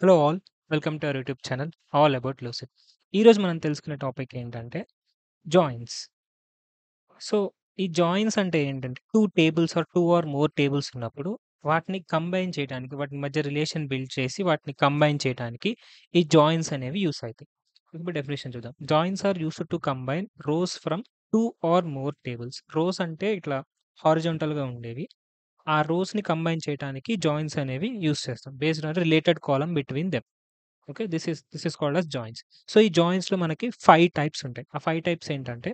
Hello all. Welcome to our YouTube channel all about lucid. ఈరోజు మనం తెలుసుకునే topic ఏంటంటే జాయిన్స్. సో, ఈ జాయిన్స్ అంటే ఏంటంటే 2 tables or 2 or more tables ఉన్నప్పుడు వాటిని కంబైన్ చేయడానికి, వాటి మధ్య రిలేషన్ బిల్డ్ చేసి వాటిని కంబైన్ చేయడానికి ఈ జాయిన్స్ అనేవి యూజ్ అయితాయి. ఇప్పుడు డెఫినిషన్ చూద్దాం. Joins are used to combine rows from 2 or more tables. Rows అంటే ఇట్లా హారిజాంటల్‌గా ఉండేవి. ఆ రోస్‌ని కంబైన్ చేయటానికి జాయిన్స్ అనేవి యూజ్ చేస్తాం. Based on related column between them. Okay. This is called as joins. So, ఈ జాయిన్స్‌లో మనకి 5 టైప్స్ ఉంటాయి. ఆ 5 టైప్స్ ఏంటంటే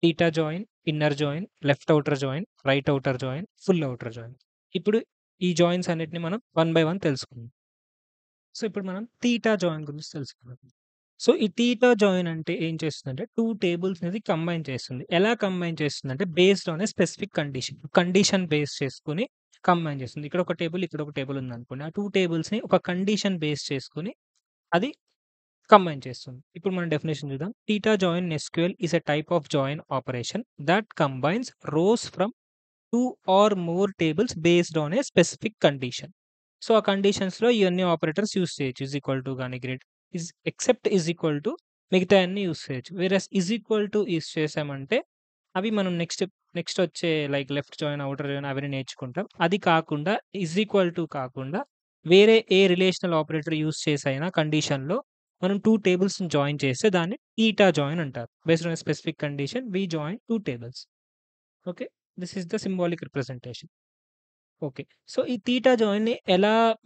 theta join, inner join, left outer join, right outer join, full outer join. ఇప్పుడు ఈ జాయిన్స్ అన్నిటిని మనం వన్ బై వన్ తెలుసుకుందాం. సో, ఇప్పుడు మనం తీటా జాయిన్ గురించి తెలుసుకుందాం. సో, ఈ తీటా జాయిన్ అంటే ఏం చేస్తుందంటే 2 టేబుల్స్‌నిది కంబైన్ చేస్తుంది. ఎలా కంబైన్ చేస్తుందంటే based on a specific condition. Condition base చేసుకొని కంబైన్ చేస్తుంది. ఇక్కడ ఒక టేబుల్, ఇక్కడ ఒక టేబుల్ ఉందనుకోండి. ఆ 2 టేబుల్స్‌ని ఒక కండిషన్ బేస్ చేసుకొని అది కంబైన్ చేస్తుంది. ఇప్పుడు మనం డెఫినిషన్ చూద్దాం. Theta join in SQL is a type of join operation that combines rows from 2 or more tables based on a specific condition. So, ఆ కండిషన్స్‌లో ఇవన్నీ ఆపరేటర్స్ యూజ్ చేయొచ్చు. ఈజ్ ఈక్వల్ టు గాని ఎక్సెప్ట్ ఈజ్ ఈక్వల్ టు మిగతాయన్నీ use చేయొచ్చు. వేరస్ is equal to use చేసామంటే అవి మనం నెక్స్ట్ వచ్చే like left join, outer join అవన్నీ నేర్చుకుంటాం. అది కాకుండా ఈజ్ ఈక్వల్ టు కాకుండా వేరే ఏ రిలేషనల్ ఆపరేటర్ యూజ్ చేసైనా కండిషన్‌లో మనం 2 టేబుల్స్‌ని జాయిన్ చేస్తే దాన్ని తీటా జాయిన్ అంటారు. Based on a specific condition we join 2 tables. Okay. This is the symbolic representation. Okay. So, ఈ తీటా జాయిన్‌ని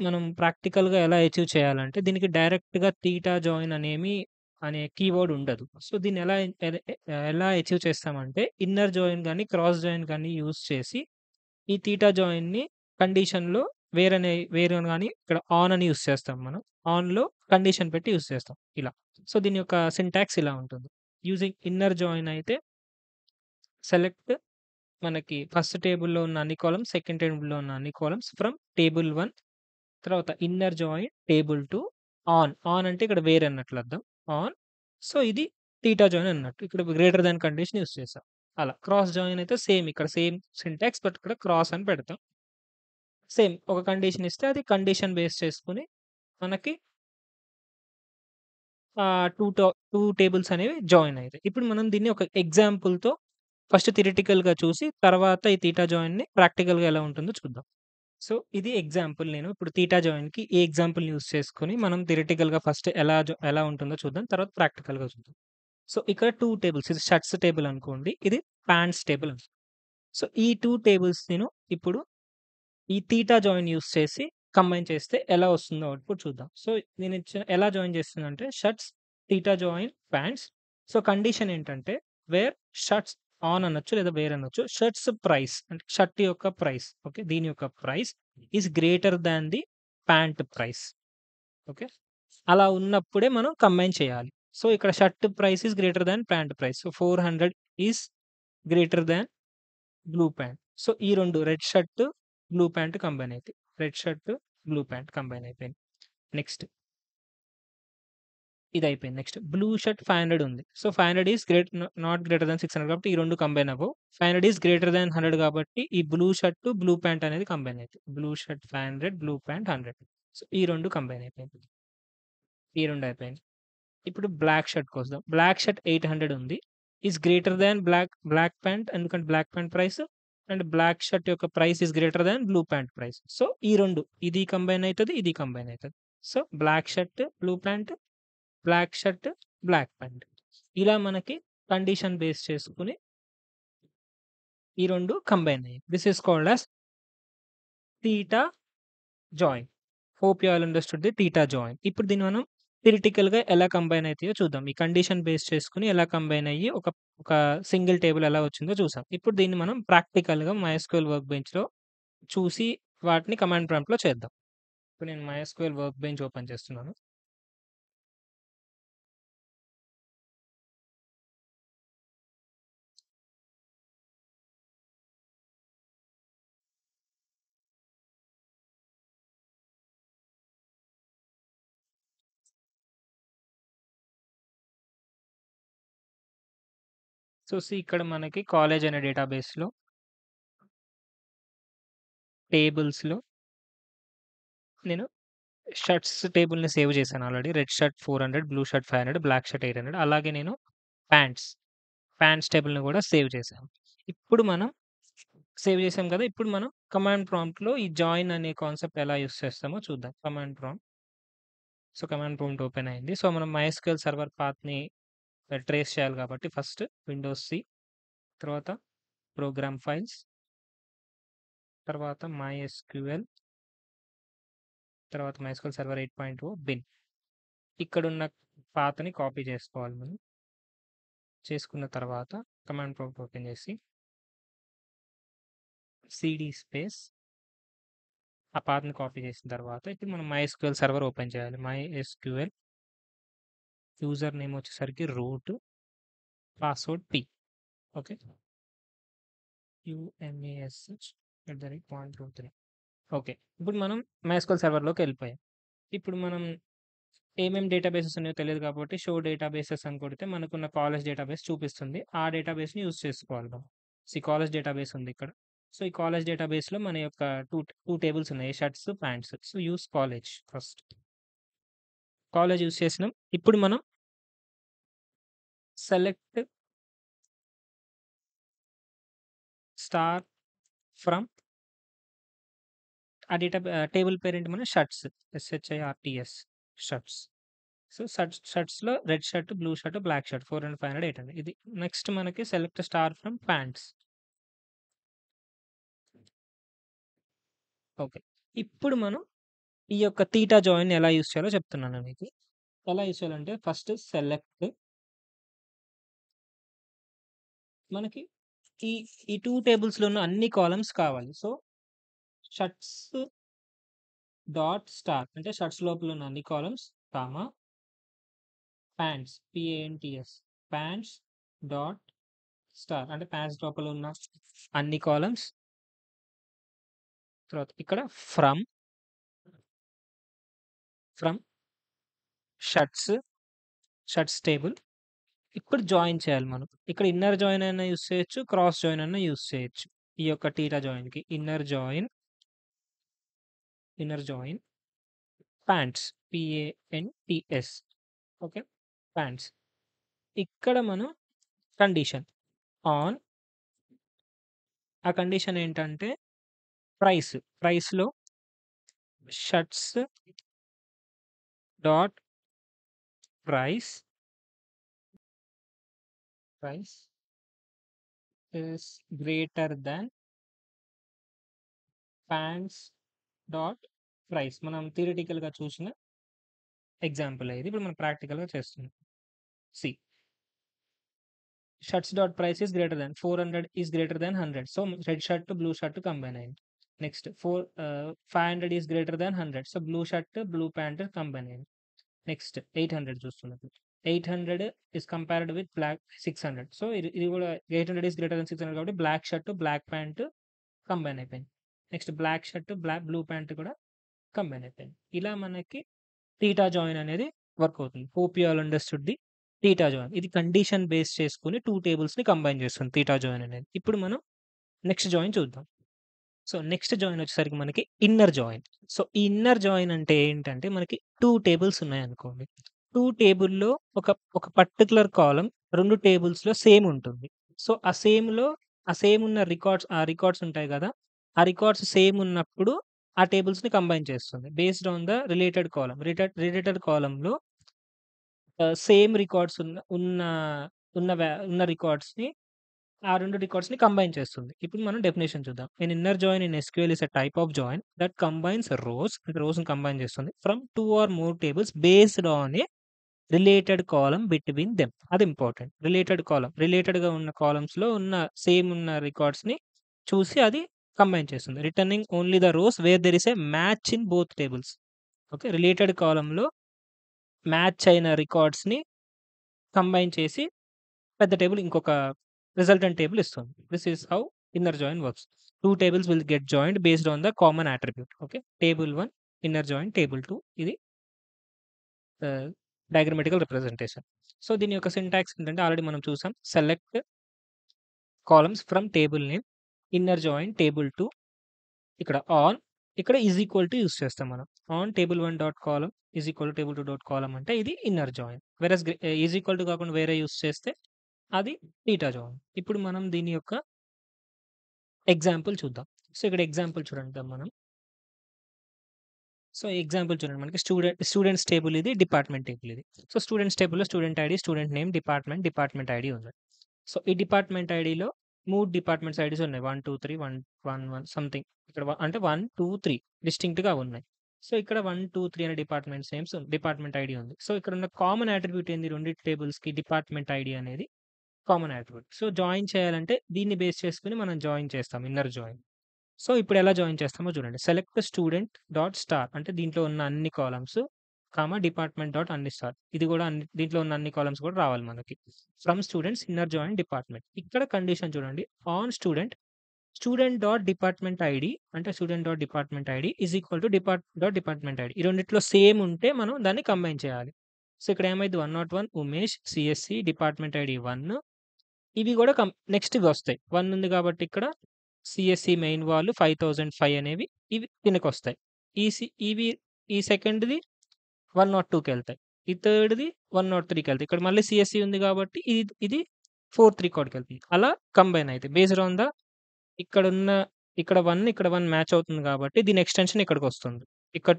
మనం ప్రాక్టికల్‌గా ఎలా అచీవ్ చేయాలంటే దీనికి డైరెక్ట్‌గా తీటా జాయిన్ అనే కీవర్డ్ ఉండదు. సో, దీన్ని ఎలా అచీవ్ చేస్తామంటే ఇన్నర్ జాయిన్ గాని, క్రాస్ జాయిన్ గాని యూజ్ చేసి ఈ తీటా జాయిన్‌ని కండిషన్‌లో వేరే గాని ఇక్కడ ఆన్ అని యూజ్ చేస్తాం మనం. ఆన్‌లో కండిషన్ పెట్టి యూజ్ చేస్తాం ఇలా. సో, దీని యొక్క సింటాక్స్ ఇలా ఉంటుంది. యూజింగ్ ఇన్నర్ జాయిన్ అయితే సెలెక్ట్ మనకి ఫస్ట్ టేబుల్‌లో ఉన్న అన్ని కాలమ్స్, సెకండ్ టేబుల్‌లో ఉన్న అన్ని కాలమ్స్ ఫ్రమ్ టేబుల్ 1 తర్వాత ఇన్నర్ జాయిన్ టేబుల్ 2 ఆన్ అంటే ఇక్కడ వేర్ అన్నట్లు అర్థం. ఆన్. సో, ఇది తీటా జాయిన్ అన్నట్టు. ఇక్కడ గ్రేటర్ థాన్ కండిషన్ యూజ్ చేసాం. అలా. క్రాస్ జాయిన్ అయితే ఇక్కడ సేమ్ సింటాక్స్ బట్ ఇక్కడ క్రాస్ అని పెడతాం. సేమ్ ఒక కండిషన్ ఇస్తే అది కండిషన్ బేస్ చేసుకొని మనకి 2 టేబుల్స్ అనేవి జాయిన్ అయితాయి. ఇప్పుడు మనం దీన్ని ఒక ఎగ్జాంపుల్‌తో ఫస్ట్ థియరిటికల్‌గా చూసి తర్వాత ఈ తీటా జాయిన్‌ని ప్రాక్టికల్‌గా ఎలా ఉంటుందో చూద్దాం. సో, ఇది ఎగ్జాంపుల్ నేను ఇప్పుడు తీటా జాయిన్‌కి ఈ ఎగ్జాంపుల్‌ని యూజ్ చేసుకొని మనం థియరిటికల్‌గా ఫస్ట్ ఎలా ఉంటుందో చూద్దాం. తర్వాత ప్రాక్టికల్‌గా చూద్దాం. సో, ఇక్కడ 2 టేబుల్స్ ఇది షర్ట్స్ టేబుల్ అనుకోండి. ఇది పాంట్స్ టేబుల్ అనుకోండి. సో, ఈ 2 టేబుల్స్ నేను ఇప్పుడు ఈ తీటా జాయిన్ యూజ్ చేసి కంబైన్ చేస్తే ఎలా వస్తుందో అవుట్‌పుట్ చూద్దాం. సో, ఎలా జాయిన్ చేస్తున్నానంటే shirts theta join pants. So, condition ఏంటంటే వేర్ షర్ట్స్ ఆన్ అనొచ్చు లేదా వేర్ అనొచ్చు. షర్ట్స్ ప్రైస్ అంటే షర్ట్ యొక్క ప్రైస్. ఓకే. దీని యొక్క price is greater than the pant price. Okay. అలా ఉన్నప్పుడే మనం కంబైన్ చేయాలి. సో, ఇక్కడ shirt price is greater than pant price. So, 400 is greater than blue pant. So, ఈ 2 red shirt, blue pant combine అయితాయి. Red shirt, blue pant combine అయిపోయింది. Next ఇదయిపోయింది. Next blue shirt 500 ఉంది. So, 500 is not greater than 600 కాబట్టి ఈ 2 combine అవ్వవు. 500 is greater than 100 కాబట్టి ఈ బ్లూ షర్ట్, బ్లూ ప్యాంట్ అనేది కంబైన్ అయితాయి. Blue shirt 500, blue pant 100. So, ఈ 2 కంబైన్ అయిపోయింది. ఈ 2 అయిపోయినాయి. ఇప్పుడు బ్లాక్ షర్ట్‌కొద్దాం. బ్లాక్ షర్ట్ 800 ఉంది. Is greater than black pant ఎందుకంటే black pant price and black shirt యొక్క price is greater than blue pant price. So, ఈ 2 ఇది కంబైన్ అయితది. ఇది కంబైన్ అయితది. So, black shirt, blue pant, black shirt, black pant. ఇలా మనకి కండిషన్ బేస్ చేసుకొని ఈ 2 కంబైన్ అయ్యాయి. This is called as theta join. Hope you all understood the theta join. ఇప్పుడు దీన్ని మనం థియరిటికల్‌గా ఎలా కంబైన్ అయితాయో చూద్దాం. ఈ కండిషన్ బేస్ చేసుకొని ఎలా కంబైన్ అయ్యి ఒక సింగిల్ టేబుల్ ఎలా వచ్చిందో చూసాం. ఇప్పుడు దీన్ని మనం ప్రాక్టికల్‌గా MySQL వర్క్ బెంచ్‌లో చూసి వాటిని కమాండ్ ప్రాంప్ట్‌లో చేద్దాం. ఇప్పుడు నేను MySQL వర్క్ బెంచ్ ఓపెన్ చేస్తున్నాను. సో, ఇక్కడ మనకి కాలేజ్ అనే డేటాబేస్‌లో టేబుల్స్‌లో నేను షర్ట్స్ టేబుల్‌ని సేవ్ చేశాను already. Red shirt 400, blue shirt 500, black shirt 800 అలాగే నేను ప్యాంట్స్, ప్యాంట్స్ టేబుల్‌ని కూడా సేవ్ చేశాను. ఇప్పుడు మనం సేవ్ చేసాం కదా! ఇప్పుడు మనం కమాండ్ ప్రాంప్ట్‌లో ఈ జాయిన్ అనే కాన్సెప్ట్ ఎలా యూజ్ చేస్తామో చూద్దాం. కమాండ్ ప్రాంప్ట్ ఓపెన్ అయింది. సో, మనం MySQL సర్వర్ పాత్‌ని ట్రేస్ చేయాలి కాబట్టి ఫస్ట్ విండోస్ సి, తర్వాత ప్రోగ్రామ్ ఫైల్స్, తర్వాత తర్వాత MySQL సర్వర్ 8.0 బిన్. ఇక్కడున్న పాత్‌ని కాపీ చేసుకోవాలి మనం. చేసుకున్న తర్వాత కమాండ్ ప్రాంప్ట్ ఓపెన్ చేసి సీడీ స్పేస్ ఆ పాత్‌ని కాపీ చేసిన తర్వాత ఇప్పుడు మనం MySQL సర్వర్ ఓపెన్ చేయాలి. MySQL యూజర్ నేమ్ వచ్చేసరికి root, password P. Okay. UMASH@123. Okay. ఇప్పుడు మనం MySQL సర్వర్‌లోకెళ్ళిపోయాం. ఇప్పుడు మనం ఏమేం డేటాబేసెస్ ఉన్నాయో తెలియదు కాబట్టి షో డేటాబేసెస్ అని కొడితే మనకున్న కాలేజ్ డేటాబేస్ చూపిస్తుంది. ఆ డేటాబేస్‌ని యూజ్ చేసుకోవాలి మనం. సో, ఈ కాలేజ్ డేటాబేస్ ఉంది ఇక్కడ. సో, ఈ కాలేజ్ డేటాబేస్‌లో మన యొక్క 2 టేబుల్స్ ఉన్నాయి. Shirts, pants. So, use college first. College use చేసినాం. ఇప్పుడు మనం సెలెక్ట్ స్టార్ ఫ్రమ్ ఆ టేబుల్ పేరేంటి మన షర్ట్స్. SHIRTS shirts. సో, షర్ట్స్‌లో red shirt, blue shirt, black shirt 400, 500, 800 ఇది. నెక్స్ట్ మనకి select star from pants. Okay. ఇప్పుడు మనం ఈ యొక్క తీటా జాయిన్‌ని ఎలా యూజ్ చేయాలో చెప్తున్నాను మీకు. ఎలా యూజ్ చేయాలంటే ఫస్ట్ సెలెక్ట్ మనకి ఈ ఈ 2 టేబుల్స్‌లో ఉన్న అన్ని కాలమ్స్ కావాలి. సో, షర్ట్స్ డాట్ స్టార్ అంటే షర్ట్స్ లోపల ఉన్న అన్ని columns comma pants PANTS pants dot star అంటే ప్యాంట్స్ లోపల ఉన్న అన్ని కాలమ్స్. తర్వాత ఇక్కడ ఫ్రమ్ షర్ట్స్, షర్ట్స్ టేబుల్. ఇప్పుడు జాయిన్ చేయాలి మనం. ఇక్కడ ఇన్నర్ జాయిన్ అయినా యూజ్ చేయొచ్చు. క్రాస్ జాయిన్ అయినా యూజ్ చేయొచ్చు. ఈ యొక్క తీటా జాయిన్‌కి inner join pants PANTS. Okay. Pants. ఇక్కడ మనం కండిషన్ ఆన్ ఆ కండిషన్ ఏంటంటే ప్రైస్‌లో shirts dot price price is greater than pants dot price. మనం థియరిటికల్‌గా చూసిన ఎగ్జాంపుల్ ఇది. ఇప్పుడు మనం ప్రాక్టికల్‌గా చేస్తున్నాం. See shirts dot price is greater than 400 is greater than 100. So, red shirt, blue shirt combine అయింది. Next 500 is greater than 100. So, blue shirt, blue pant combine అయింది. నెక్స్ట్ 800 చూస్తున్నప్పుడు 800 is compared with black 600. So, ఇది కూడా 800 is greater than 600 కాబట్టి black shirt, black pant combine అయిపోయింది. Next black shirt, blue pant కూడా combine అయిపోయింది. ఇలా మనకి తీటా జాయిన్ అనేది వర్క్ అవుతుంది. Hope you all understood the theta join. ఇది కండిషన్ బేస్ చేసుకొని 2 టేబుల్స్‌ని కంబైన్ చేస్తుంది తీటా జాయిన్ అనేది. ఇప్పుడు మనం నెక్స్ట్ జాయిన్ చూద్దాం. సో, నెక్స్ట్ జాయిన్ వచ్చేసరికి మనకి ఇన్నర్ జాయిన్. సో, ఈ ఇన్నర్ జాయిన్ అంటే ఏంటంటే మనకి 2 టేబుల్స్ ఉన్నాయనుకోండి. 2 టేబుల్‌లో ఒక ఒక పర్టిక్యులర్ కాలమ్ 2 టేబుల్స్‌లో సేమ్ ఉంటుంది. సో, ఆ సేమ్ ఉన్న రికార్డ్స్ ఉంటాయి గదా! ఆ రికార్డ్స్ సేమ్ ఉన్నప్పుడు ఆ టేబుల్స్‌ని కంబైన్ చేస్తుంది. Based on the related column. Related కాలమ్‌లో సేమ్ రికార్డ్స్ ఉన్న రికార్డ్స్‌ని ఆ 2 రికార్డ్స్‌ని కంబైన్ చేస్తుంది. ఇప్పుడు మనం డెఫినిషన్ చూద్దాం. An inner join in SQL is a type of join that combines రోస్‌ని కంబైన్ చేస్తుంది from 2 or more tables based on a related column between them. అది ఇంపార్టెంట్. రిలేటెడ్‌గా ఉన్న కాలమ్స్‌లో సేమ్ ఉన్న రికార్డ్స్‌ని చూసి అది కంబైన్ చేస్తుంది. Returning only the rows where there is a match in both tables. Okay. Related కాలమ్‌లో మ్యాచ్ అయిన రికార్డ్స్‌ని కంబైన్ చేసి పెద్ద టేబుల్ ఇంకొక రిజల్టెంట్ టేబుల్ ఇస్తుంది. This is how inner join works. 2 tables will get joined based on the common attribute. Okay. Table 1 inner join table 2 ఇది డయాగ్రమాటికల్ representation. So, దీని యొక్క సింటాక్స్ ఏంటంటే ఆల్రెడీ మనం చూసాం. Select columns from table name inner join table 2 ఇక్కడ on ఇక్కడ is equal to use చేస్తాం మనం. On table 1 dot column is equal to table 2 dot column అంటే ఇది ఇన్నర్ జాయిన్. వేరస్ ఈజ్ ఈక్వల్ టు కాకుండా వేరే యూజ్ చేస్తే అది తీటా జాయిన్. ఇప్పుడు మనం దీని యొక్క ఎగ్జాంపుల్ చూద్దాం. సో, ఇక్కడ ఎగ్జాంపుల్ చూడండి మనం. సో, ఎగ్జాంపుల్ చూడండి మనకి స్టూడెంట్స్ టేబుల్ ఇది, డిపార్ట్మెంట్ టేబుల్ ఇది. సో, స్టూడెంట్స్ టేబుల్‌లో student ID, student name, department, department ID ఉంది. సో, ఈ డిపార్ట్మెంట్ ఐడీలో 3 డిపార్ట్మెంట్స్ ఐడీస్ ఉన్నాయి. 1, 2, 3 1 సంథింగ్ ఇక్కడ అంటే 1, 2, 3 డిస్టింక్ట్‌గా ఉన్నాయి. సో, ఇక్కడ 1, 2, 3 అనే డిపార్ట్మెంట్ ఐడీ ఉంది. సో, ఇక్కడ ఉన్న కామన్ అట్రిబ్యూట్ ఏంది రెండిటి టేబుల్స్‌కి డిపార్ట్మెంట్ ఐడీ అనేది కామన్ అట్రిబ్యూట్. సో, జాయిన్ చేయాలంటే దీన్ని బేస్ చేసుకొని మనం జాయిన్ చేస్తాం ఇన్నర్ జాయిన్. సో, ఇప్పుడు ఎలా జాయిన్ చేస్తామో చూడండి. సెలెక్ట్ స్టూడెంట్ డాట్ స్టార్ అంటే దీంట్లో ఉన్న అన్ని కాలమ్స్, డిపార్ట్మెంట్ డాట్ అన్ని స్టార్. ఇది కూడా దీంట్లో ఉన్న అన్ని కాలమ్స్ కూడా రావాలి మనకి. From students inner join department. ఇక్కడ కండిషన్ చూడండి. On student, student dot department ID అంటే student dot department ID is equal to dot department ID. ఈ రెండిట్లో సేమ్ ఉంటే మనం దాన్ని కంబైన్ చేయాలి. సో, ఇక్కడ ఏమైద్ది 101 ఉమేష్ సీఎస్‌సి డిపార్ట్మెంట్ ఐడీ 1 ఇవి కూడా నెక్స్ట్ ఇవి వస్తాయి. 1 ఉంది కాబట్టి ఇక్కడ సీఎస్‌సి మెయిన్ వాళ్ళు 5005 అనేవి ఇవి దీనికొస్తాయి. ఇవి ఈ సెకండ్‌ది 102కెళ్తాయి. ఈ థర్డ్‌ది 103కెళ్తాయి. ఇక్కడ మళ్ళీ సీఎస్‌సి ఉంది కాబట్టి ఇది 43 కోడ్‌కెళ్తుంది. అలా కంబైన్ అయితాయి. బేస్డ్ ఆన్ ద ఇక్కడున్న ఇక్కడ 1 మ్యాచ్ అవుతుంది కాబట్టి దీని ఎక్స్‌టెన్షన్ ఇక్కడికొస్తుంది. ఇక్కడ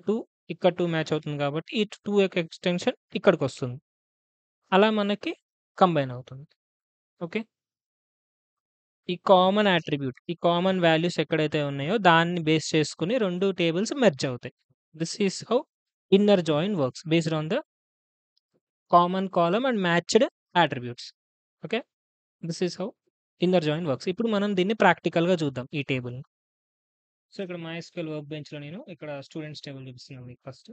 2 మ్యాచ్ అవుతుంది కాబట్టి ఈ 2 యొక్క ఎక్స్‌టెన్షన్ ఇక్కడికొస్తుంది. అలా మనకి కంబైన్ అవుతుంది. ఓకే. ఈ కామన్ వాల్యూస్ ఎక్కడైతే ఉన్నాయో దాన్ని బేస్ చేసుకొని 2 టేబుల్స్ మెర్జ్ అవుతాయి. This is how inner join works based on the common column and matched attributes. Okay. This is how inner join works. ఇప్పుడు మనం దీన్ని ప్రాక్టికల్‌గా చూద్దాం ఈ టేబుల్‌ని. సో, ఇక్కడ MySQL వర్క్ బెంచ్‌లో నేను ఇక్కడ స్టూడెంట్స్ టేబుల్ చూపిస్తున్నాను మీకు ఫస్ట్.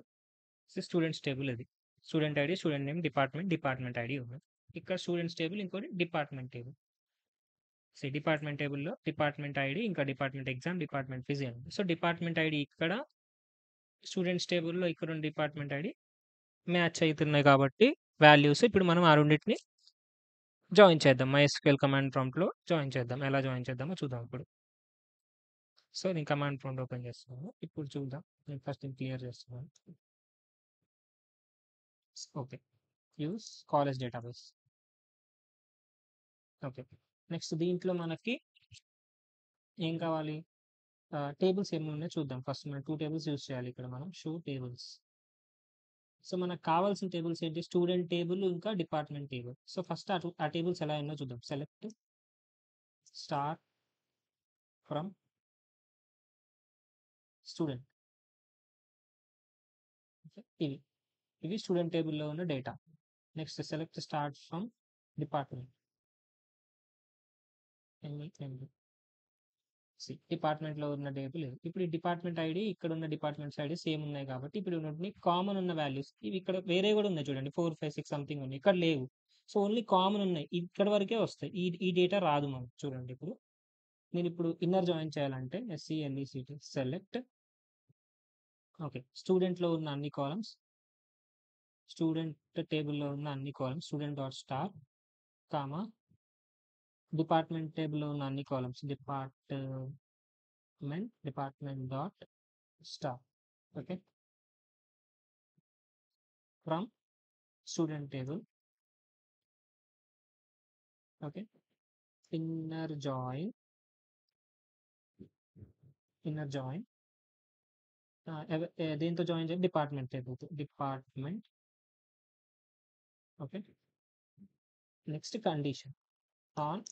స్టూడెంట్స్ టేబుల్ ఇది. Student ID, student name, department ID ఉంది. ఇక్కడ స్టూడెంట్స్ టేబుల్ ఇంకోటి డిపార్ట్మెంట్ టేబుల్. డిపార్ట్మెంట్ టేబుల్‌లో డిపార్ట్మెంట్ ఐడీ, ఇంకా డిపార్ట్మెంట్ ఎగ్జామ్, డిపార్ట్మెంట్ ఫీజ్ అని ఉంది. సో, డిపార్ట్మెంట్ ఐడీ ఇక్కడ, స్టూడెంట్స్ టేబుల్‌లో ఇక్కడున్న డిపార్ట్మెంట్ ఐడీ మ్యాచ్ అయితున్నాయి కాబట్టి వాల్యూస్ ఇప్పుడు మనం ఆ రెండిటిని జాయిన్ చేద్దాం. MySQL కమాండ్ ప్రాంప్ట్‌లో జాయిన్ చేద్దాం. ఎలా జాయిన్ చేద్దామో చూద్దాం ఇప్పుడు. సో, నేను కమాండ్ ప్రాంప్ట్ ఓపెన్ చేస్తున్నాను. ఇప్పుడు చూద్దాం. నేను ఫస్ట్ దీన్ని క్లియర్ చేస్తున్నాను. Okay. Use college database. Okay. Next దీంట్లో మనకి ఏం కావాలి? టేబుల్స్ ఏమున్నాయో చూద్దాం. ఫస్ట్ మనం 2 టేబుల్స్ యూజ్ చేయాలి ఇక్కడ మనం. Show tables. సో, మనకు కావాల్సిన టేబుల్స్ ఏంటి? స్టూడెంట్ టేబుల్ ఇంకా డిపార్ట్మెంట్ టేబుల్. సో, ఫస్ట్ ఆ టేబుల్స్ ఎలా ఉన్నాయో చూద్దాం. Select star from student. Okay. ఇవి స్టూడెంట్ టేబుల్‌లో ఉన్న data. Next select star from department. డిపార్ట్మెంట్‌లో ఉన్న టేబుల్ ఇది. ఇప్పుడు ఈ డిపార్ట్మెంట్ ఐడీ, ఇక్కడ ఉన్న డిపార్ట్మెంట్స్ ఐడీ సేమ్ ఉన్నాయి కాబట్టి ఇప్పుడు వీటిని కామన్ ఉన్న వాల్యూస్ ఇవి ఇక్కడ వేరే కూడా ఉన్నాయి చూడండి. 4, 5, 6 సంథింగ్ ఉన్నాయి. ఇక్కడ లేవు. సో, ఓన్లీ కామన్ ఉన్నాయి. ఇక్కడ వరకే వస్తాయి. ఈ డేటా రాదు మనకు చూడండి ఇప్పుడు. నేను ఇప్పుడు ఇన్నర్ జాయిన్ చేయాలంటే SELECT సెలెక్ట్. ఓకే. స్టూడెంట్‌లో ఉన్న అన్ని కాలమ్స్, స్టూడెంట్ టేబుల్‌లో ఉన్న అన్ని columns, student dot star, comma department టేబుల్‌లో ఉన్న అన్ని columns, department dot star. Okay. From student table. Okay. Inner join దేంతో జాయిన్ చేయాలి? డిపార్ట్మెంట్ టేబుల్‌తో. Department. Okay. Next condition on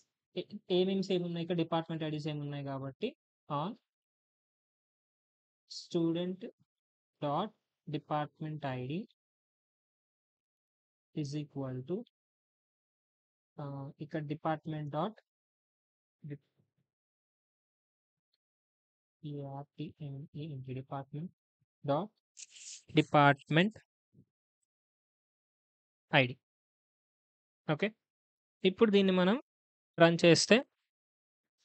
ఏమేమి సేమ్ ఉన్నాయి ఇక్కడ డిపార్ట్మెంట్ ఐడీస్ ఏమి ఉన్నాయి కాబట్టి on student dot department ID is equal to ఇక్కడ department dot department dot department ID. Okay. ఇప్పుడు దీన్ని మనం రన్ చేస్తే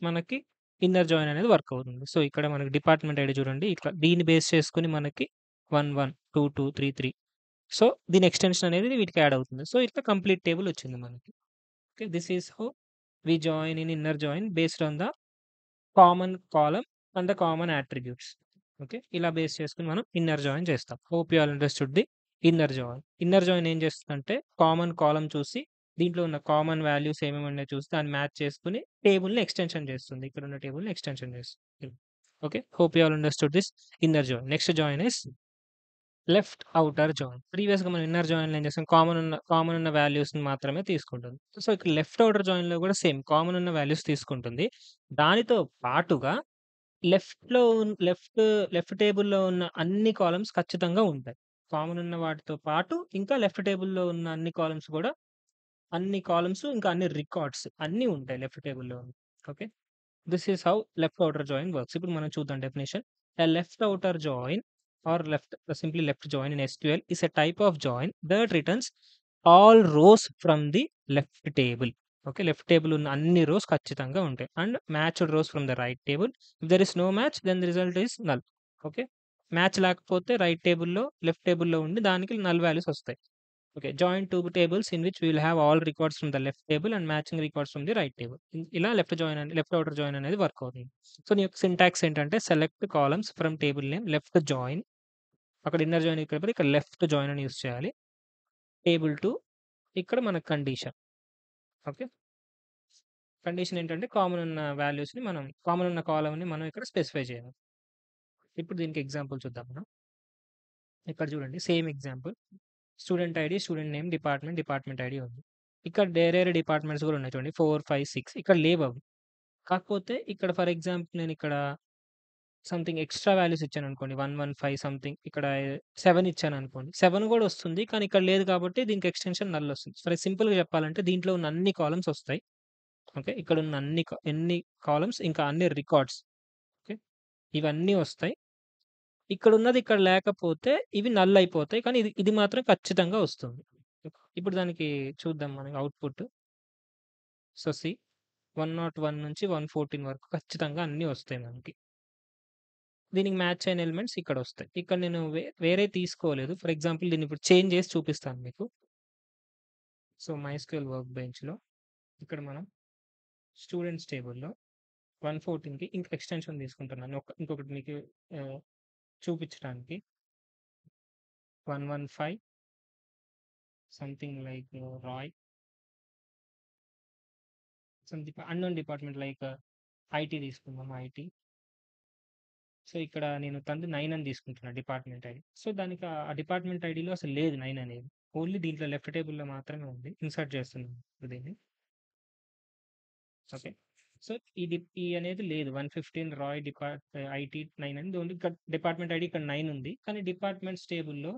మనకి ఇన్నర్ జాయిన్ అనేది వర్క్ అవుతుంది. సో, ఇక్కడ మనకి డిపార్ట్మెంట్ ఐడి చూడండి. ఇట్లా దీన్ని బేస్ చేసుకొని మనకి 1, 1, 2, 2, 3, 3. సో, దీని ఎక్స్‌టెన్షన్ అనేది వీటికి యాడ్ అవుతుంది. సో, ఇట్లా కంప్లీట్ టేబుల్ వచ్చింది మనకి. Okay. This is how we join in inner join based on the common column and the common attributes. Okay. ఇలా బేస్ చేసుకొని మనం ఇన్నర్ జాయిన్ చేస్తాం. Hope you all understood the inner join. Inner join ఏం చేస్తదంటే common column చూసి దీంట్లో ఉన్న common values ఏమేమి ఉన్నాయో చూసి దాన్ని మ్యాచ్ చేసుకొని టేబుల్‌ని ఎక్స్‌టెన్షన్ చేస్తుంది. ఇక్కడున్న టేబుల్‌ని ఎక్స్‌టెన్షన్ చేస్తుంది. Okay. Hope you all understood this inner join. Next join is left outer join. ప్రీవియస్‌గా మనం ఇన్నర్ జాయిన్‌లో ఏం చేసాం కామన్ ఉన్న వాల్యూస్‌ని మాత్రమే తీసుకుంటుంది. సో, ఇక్కడ లెఫ్ట్ ఔటర్ జాయిన్‌లో కూడా సేమ్ కామన్ ఉన్న వాల్యూస్ తీసుకుంటుంది. దానితో పాటుగా లెఫ్ట్‌లో లెఫ్ట్ లెఫ్ట్ టేబుల్‌లో ఉన్న అన్ని కాలమ్స్ ఖచ్చితంగా ఉంటాయి. కామన్ ఉన్న వాటితో పాటు ఇంకా లెఫ్ట్ టేబుల్‌లో ఉన్న అన్ని కాలమ్స్ ఇంకా అన్ని రికార్డ్స్ అన్నీ ఉంటాయి లెఫ్ట్ టేబుల్‌లో. Okay. This is how left outer join works. ఇప్పుడు మనం చూద్దాం definition. A left outer join or simply left join in SQL is a type of join that returns all rows from the left table. Okay. Left table ఉన్న అన్ని rows ఖచ్చితంగా ఉంటాయి. And matched rows from the right table. If there is no match then the result is null. Okay. Match లేకపోతే right టేబుల్‌లో, left టేబుల్‌లో ఉండి దానికి null values వస్తాయి. Okay. Join 2 tables in which we will have all records from the left table and matching records from the right table. ఇలా left outer join అనేది work అవుతుంది. So, నీ యొక్క సింటాక్స్ ఏంటంటే select columns from table name left join. అక్కడ inner join ఇక్కడ left join అని use చేయాలి. టేబుల్ టు ఇక్కడ మన కండిషన్. ఓకే. కండిషన్ ఏంటంటే కామన్ ఉన్న కాలమ్‌ని మనం ఇక్కడ స్పెసిఫై చేయాలి. ఇప్పుడు దీనికి ఎగ్జాంపుల్ చూద్దాం మనం. ఇక్కడ చూడండి same example. Student ID, student name, department ID ఉంది. ఇక్కడ వేరే డిపార్ట్మెంట్స్ కూడా ఉన్నాయి చూడండి. 4, 5, 6 ఇక్కడ లేవవి. కాకపోతే ఇక్కడ ఫర్ ఎగ్జాంపుల్ నేనిక్కడ సంథింగ్ ఎక్స్‌ట్రా వాల్యూస్ ఇచ్చాననుకోండి. 115 సంథింగ్ ఇక్కడ 7 ఇచ్చాననుకోండి. 7 కూడా వస్తుంది. కానీ ఇక్కడ లేదు కాబట్టి దీనికి ఎక్స్‌టెన్షన్ నల్ వస్తుంది. సింపుల్‌గా చెప్పాలంటే దీంట్లో ఉన్న అన్ని కాలమ్స్ వస్తాయి. ఓకే. ఇక్కడ ఉన్న ఎన్ని కాలమ్స్ ఇంకా అన్ని రికార్డ్స్. ఓకే. ఇవన్నీ వస్తాయి. ఇక్కడున్నది ఇక్కడ లేకపోతే ఇవి నల్ అయిపోతాయి. కానీ ఇది మాత్రం ఖచ్చితంగా వస్తుంది. ఇప్పుడు దానికి చూద్దాం మనం అవుట్‌పుట్. సో, 101 నుంచి 114 వరకు ఖచ్చితంగా అన్నీ వస్తాయి మనకి. దీనికి మ్యాచ్ అయిన ఎలిమెంట్స్ ఇక్కడొస్తాయి. ఇక్కడ నేను వేరే తీసుకోలేదు. ఫర్ ఎగ్జాంపుల్ దీన్ని ఇప్పుడు చేంజ్ చేసి చూపిస్తాను మీకు. సో, మైస్క్యూఎల్ వర్క్ బెంచ్‌లో ఇక్కడ మనం స్టూడెంట్స్ టేబుల్‌లో 114కి ఇంక ఎక్స్‌టెన్షన్ తీసుకుంటున్నాను. ఇంకొకటి మీకు ఆహ్, చూపించడానికి 115 something like Roy unknown department like IT తీసుకుందాం ఐటీ. సో, ఇక్కడ నేను తనది 9 అని తీసుకుంటున్నా డిపార్ట్మెంట్ ఐడీ. సో, దానికి ఆ డిపార్ట్మెంట్ ఐడీలో అసలు లేదు 9 అనేది. ఓన్లీ దీంట్లో లెఫ్ట్ టేబుల్‌లో మాత్రమే ఉంది. ఇన్సర్ట్ చేస్తున్నాను ఇప్పుడు దీన్ని. ఓకే. సో, ఈ అనేది లేదు. 115 రాయ్ ఐటీ 9 అనేది ఓన్లీ ఇక్కడ డిపార్ట్మెంట్ ఐడీ ఇక్కడ 9 ఉంది. కానీ డిపార్ట్మెంట్స్ టేబుల్‌లో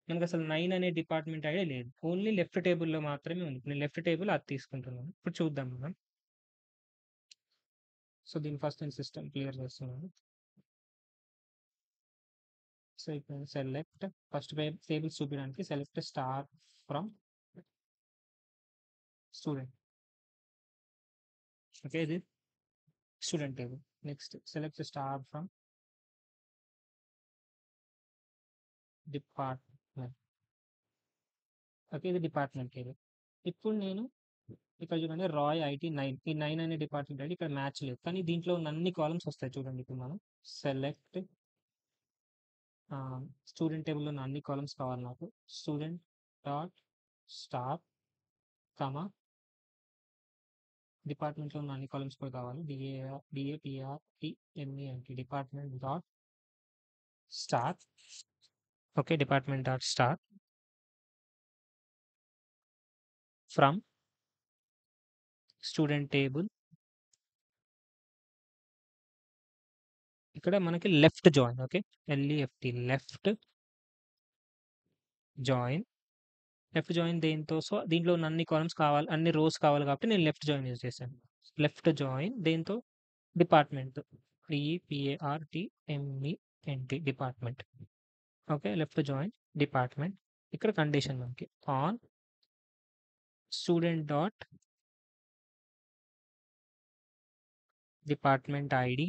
మనకసలు 9 అనే డిపార్ట్మెంట్ ఐడీ లేదు. ఓన్లీ లెఫ్ట్ టేబుల్‌లో మాత్రమే ఉంది. నేను లెఫ్ట్ టేబుల్ అది తీసుకుంటున్నాను. ఇప్పుడు చూద్దాం మనం. సో, దీన్ని ఫస్ట్ నేను సిస్టమ్ క్లియర్ చేస్తున్నాను. సో, ఇప్పుడు సెలెక్ట్ ఫస్ట్ టేబుల్స్ చూపించడానికి select star from student. Okay. ఇది student table. Next select star from department. Okay. ఇది డిపార్ట్మెంట్ టేబుల్. ఇప్పుడు నేను ఇక్కడ చూడండి రాయ్ ఐటీ 9 ఈ 9 అనే డిపార్ట్మెంట్ ఐడి ఇక్కడ మ్యాచ్ లేదు. కానీ దీంట్లో ఉన్న అన్ని కాలమ్స్ వస్తాయి చూడండి. ఇప్పుడు మనం సెలెక్ట్ స్టూడెంట్ టేబుల్‌లో ఉన్న అన్ని కాలమ్స్ కావాలి నాకు. స్టూడెంట్ డాట్ స్టార్ కామా డిపార్ట్మెంట్‌లో ఉన్న అన్ని కాలమ్స్ కూడా కావాలి. డిఏపిఆర్‌టిఎంఈఎన్‌టి department dot star. Okay. Department dot star from student table. ఇక్కడ మనకి left join. Okay. LEFT left join. Left join దేనితో? సో, దీంట్లో ఉన్న అన్ని కాలమ్స్ కావాలి, అన్ని రోస్ కావాలి కాబట్టి నేను లెఫ్ట్ జాయిన్ యూజ్ చేశాను. లెఫ్ట్ జాయిన్ దేనితో? డిపార్ట్మెంట్‌తో. డిఈపిఏఆర్‌టిఎంఈఎన్‌టి department. Okay. Left join department. ఇక్కడ కండిషన్ మనకి on student dot department ID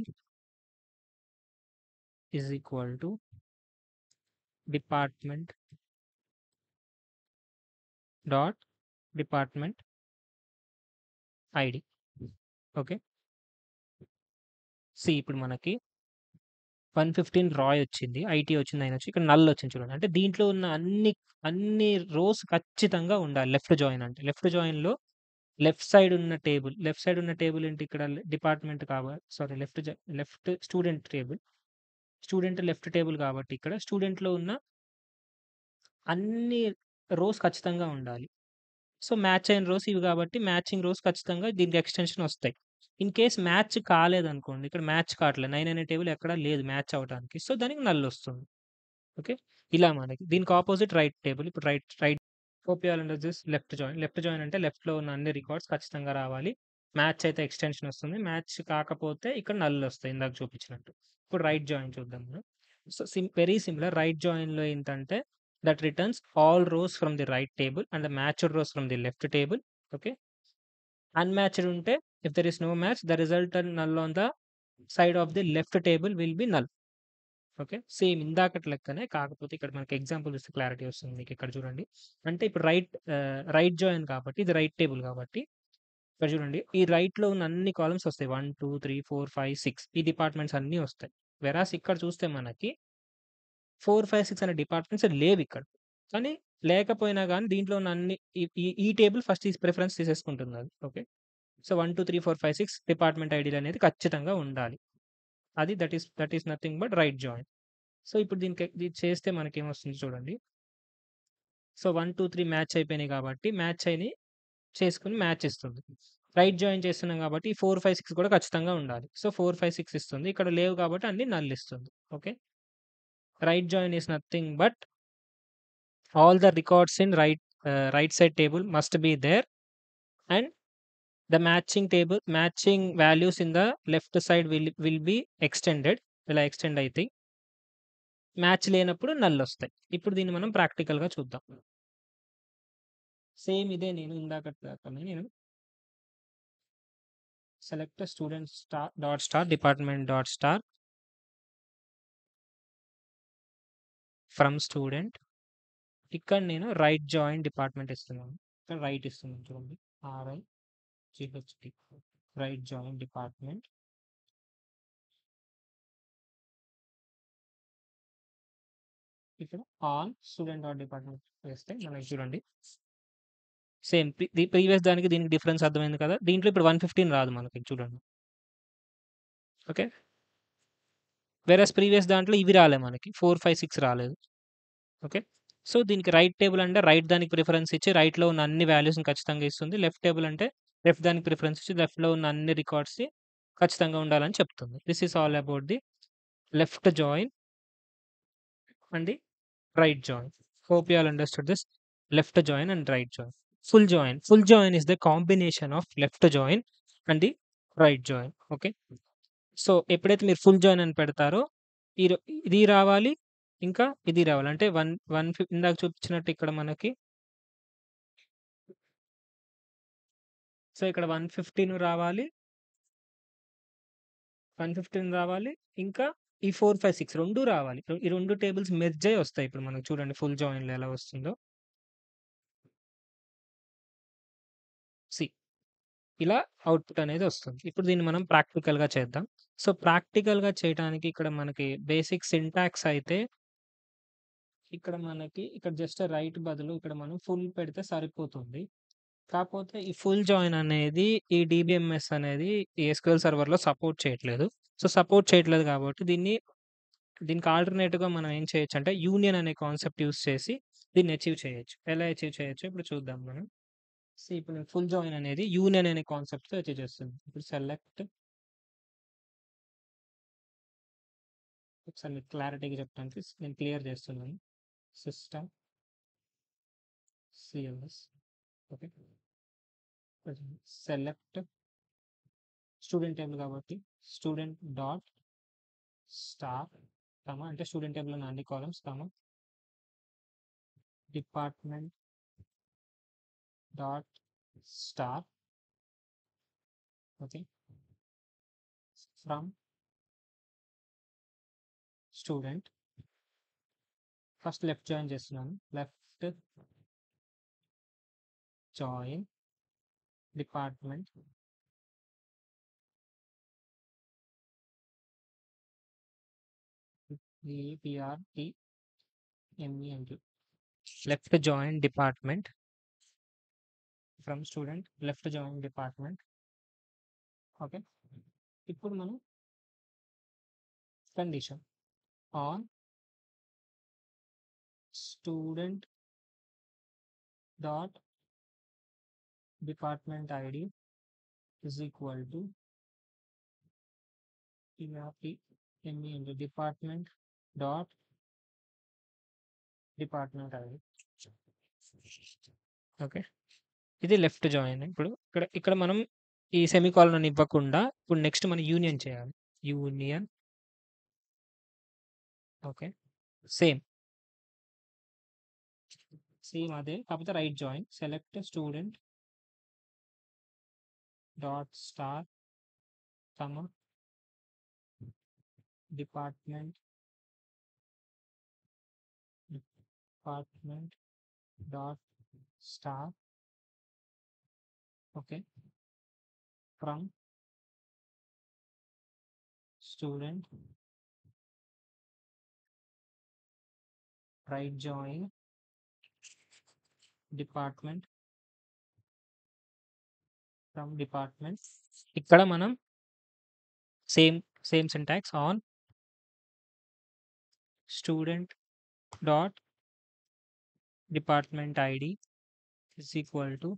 is equal to department dot department ID. Okay. ఇప్పుడు మనకి 115 రాయ్ వచ్చింది. ఐటీ వచ్చింది, 9 వచ్చింది. ఇక్కడ నల్ వచ్చింది చూడండి. అంటే దీంట్లో ఉన్న అన్ని రోస్ ఖచ్చితంగా ఉండాలి లెఫ్ట్ జాయిన్ అంటే. లెఫ్ట్ సైడ్ ఉన్న టేబుల్ ఏంటి ఇక్కడ department sorry left student table. Student left table కాబట్టి ఇక్కడ స్టూడెంట్‌లో ఉన్న అన్ని రోస్ ఖచ్చితంగా ఉండాలి. సో, మ్యాచ్ అయిన రోస్ ఇవి కాబట్టి మ్యాచింగ్ రోస్ ఖచ్చితంగా దీనికి ఎక్స్‌టెన్షన్ ఒస్తాయి. ఇన్ కేస్ మ్యాచ్ కాలేదనుకోండి, ఇక్కడ మ్యాచ్ కావట్లేదు. 9 అనే టేబుల్ ఎక్కడా లేదు మ్యాచ్ అవ్వటానికి. సో, దానికి నల్ ఒస్తుంది. ఓకే. ఇలా మనకి. దీనికి అపోజిట్ రైట్ టేబుల్. ఇప్పుడు right right hope you all understand this left join. Left join అంటే లెఫ్ట్‌లో ఉన్న అన్ని రికార్డ్స్ ఖచ్చితంగా రావాలి. మ్యాచ్ అయితే ఎక్స్‌టెన్షన్ ఒస్తుంది. మ్యాచ్ కాకపోతే ఇక్కడ నల్ ఒస్తాయి ఇందాక చూపించినట్టు. ఇప్పుడు రైట్ జాయిన్ చూద్దాం మనం. So, very similar. రైట్ జాయిన్‌లో ఏంటంటే that returns all rows from the right table and the matched rows from the left table. Okay. Unmatched ఉంటే if there is no match the resultant null on the side of the left table will be null. Okay. Same ఇందాకటి లెక్కనే కాకపోతే ఇక్కడ మనకి example ఇస్తే clarity వస్తుంది మీకు. ఇక్కడ చూడండి. అంటే ఇప్పుడు రైట్ జాయిన్ కాబట్టి ఇది రైట్ టేబుల్ కాబట్టి ఇక్కడ చూడండి. ఈ రైట్‌లో ఉన్న అన్ని కాలమ్స్ వస్తాయి. 1, 2, 3, 4, 5, 6 ఈ డిపార్ట్మెంట్స్ అన్నీ వస్తాయి. వెరాస్ ఇక్కడ చూస్తే మనకి 4, 5, 6 అనే డిపార్ట్మెంట్స్ లేవిక్కడ. కానీ లేకపోయినా గాని దీంట్లో ఉన్న అన్ని ఈ ఈ ఈ టేబుల్ ఫస్ట్ ప్రిఫరెన్స్ తీసేసుకుంటుందది. ఓకే. సో, 1, 2, 3, 4, 5, 6 డిపార్ట్మెంట్ ఐడీలనేది ఖచ్చితంగా ఉండాలి. That is nothing but right join. So, ఇప్పుడు ఇది చేస్తే మనకేమొస్తుంది చూడండి. సో, 1, 2, 3 మ్యాచ్ అయిపోయినాయి కాబట్టి మ్యాచ్ అయినయి చేసుకొని మ్యాచ్ ఇస్తుంది. రైట్ జాయిన్ చేస్తున్నాం కాబట్టి ఈ 4, 5, 6 కూడా ఖచ్చితంగా ఉండాలి. సో, 4, 5, 6 ఇస్తుంది. ఇక్కడ లేవు కాబట్టి అన్ని నల్ ఇస్తుంది. Okay. Right join is nothing but all the records in right side table must be there, and the matching values in the left side will be extended. ఇలా ఎక్స్టెండ్ అయితాయి. మ్యాచ్ లేనప్పుడు null వస్తాయి. ఇప్పుడు దీన్ని మనం ప్రాక్టికల్‌గా చూద్దాం. సేమ్ ఇదే నేను ఇందాకటి లాగానే నేను select student star department dot star from student. ఇక్కడ నేను రైట్ జాయిన్ డిపార్ట్మెంట్ ఇస్తున్నాను. ఇక్కడ రైట్ ఇస్తున్నాను చూడండి. RIGHT right join department. ఇక్కడ ఆల్ స్టూడెంట్ డాట్ డిపార్ట్మెంట్ వేస్తే మనకి చూడండి సేమ్ ప్రీవియస్ దానికి దీనికి డిఫరెన్స్ అర్థమైంది కదా. దీంట్లో ఇప్పుడు 115 రాదు మనకి చూడండి. ఓకే. వేరస్ ప్రీవియస్ దాంట్లో ఇవి రాలే మనకి 4, 5, 6 రాలేదు. ఓకే. సో, దీనికి రైట్ టేబుల్ అంటే రైట్ దానికి ప్రిఫరెన్స్ ఇచ్చి రైట్‌లో ఉన్న అన్ని వాల్యూస్‌ని ఖచ్చితంగా ఇస్తుంది. లెఫ్ట్ టేబుల్ అంటే లెఫ్ట్ దానికి ప్రిఫరెన్స్ ఇచ్చి లెఫ్ట్‌లో ఉన్న అన్ని రికార్డ్స్‌ని ఖచ్చితంగా ఉండాలని చెప్తుంది. This is all about the left join and the right join. Hope you all understood this left join and right join. Full join. Full join is the combination of left join and the right join. Okay. So, ఎప్పుడైతే మీరు full join అని పెడతారో ఇది రావాలి. ఇంకా ఇది రావాలి. అంటే ఇందాక చూపించినట్టు ఇక్కడ మనకి సో, ఇక్కడ 115 రావాలి. 115 రావాలి. ఇంకా ఈ 4, 5, 6 2 రావాలి. ఈ 2 టేబుల్స్ మెర్జ్ అయ్యి వస్తాయి. ఇప్పుడు మనకు చూడండి ఫుల్ జాయిన్‌లో ఎలా వస్తుందో. సి ఇలా అవుట్‌పుట్ అనేది వస్తుంది. ఇప్పుడు దీన్ని మనం ప్రాక్టికల్‌గా చేద్దాం. సో, ప్రాక్టికల్‌గా చేయటానికి ఇక్కడ మనకి బేసిక్ సింటాక్స్ అయితే ఇక్కడ జస్ట్ రైట్ బదులు ఇక్కడ మనం ఫుల్ పెడితే సరిపోతుంది. కాపోతే ఈ ఫుల్ జాయిన్ అనేది ఈ డీబీఎంఎస్ అనేది ఈ ఎస్‌క్యూఎల్ సర్వర్‌లో సపోర్ట్ చేయట్లేదు. సో, సపోర్ట్ చేయట్లేదు కాబట్టి దీనికి ఆల్టర్‌నేటివ్‌గా మనం ఏం చేయొచ్చంటే యూనియన్ అనే కాన్సెప్ట్ యూజ్ చేసి దీన్ని అచీవ్ చేయొచ్చు. ఎలా అచీవ్ చేయొచ్చో ఇప్పుడు చూద్దాం మనం. ఇప్పుడు ఫుల్ జాయిన్ అనేది యూనియన్ అనే కాన్సెప్ట్‌తో అచీవ్ చేస్తుంది. ఇప్పుడు ఒకసారి మీకు క్లారిటీగా చెప్పడానికి నేను క్లియర్ చేస్తున్నాను. System CLS. Okay. Select student table కాబట్టి స్టూడెంట్ డాట్ స్టార్ అంటే స్టూడెంట్ టేబుల్ ఉన్న అన్ని columns department dot star. Okay. From student. First left join చేస్తున్నాను. Left join department department left join department from student left join department. Okay. ఇప్పుడు మనం condition on student dot department ID is equal to department dot department ID. Okay. ఇది left join. ఇప్పుడు ఇక్కడ మనం ఈ semicolon అని ఇవ్వకుండా ఇప్పుడు నెక్స్ట్ మనం యూనియన్ చేయాలి. యూనియన్. ఓకే. సేమ్ అదే కాకపోతే right join. Select student dot star department dot star. Okay. From student right join department from department. ఇక్కడ మనం same syntax on student dot department ID is equal to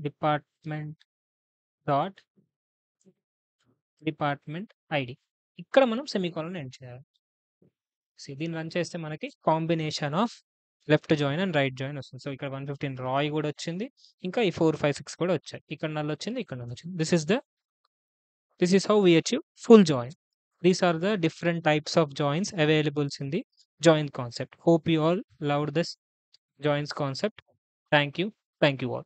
department dot department ID. ఇక్కడ మనం semicolon end చేయాలి. దీన్ని run చేస్తే మనకి combination of left join and right join వస్తుంది. So ఇక్కడ 115 రాయ్ కూడా వచ్చింది. ఇంకా ఈ 4, 5, 6 కూడా వచ్చాయి. ఇక్కడ నల్ వచ్చింది, ఇక్కడ నల్ వచ్చింది. This is how we achieve full join. These are the different types of joins available in the join concept. Hope you all loved this joins concept. Thank you all.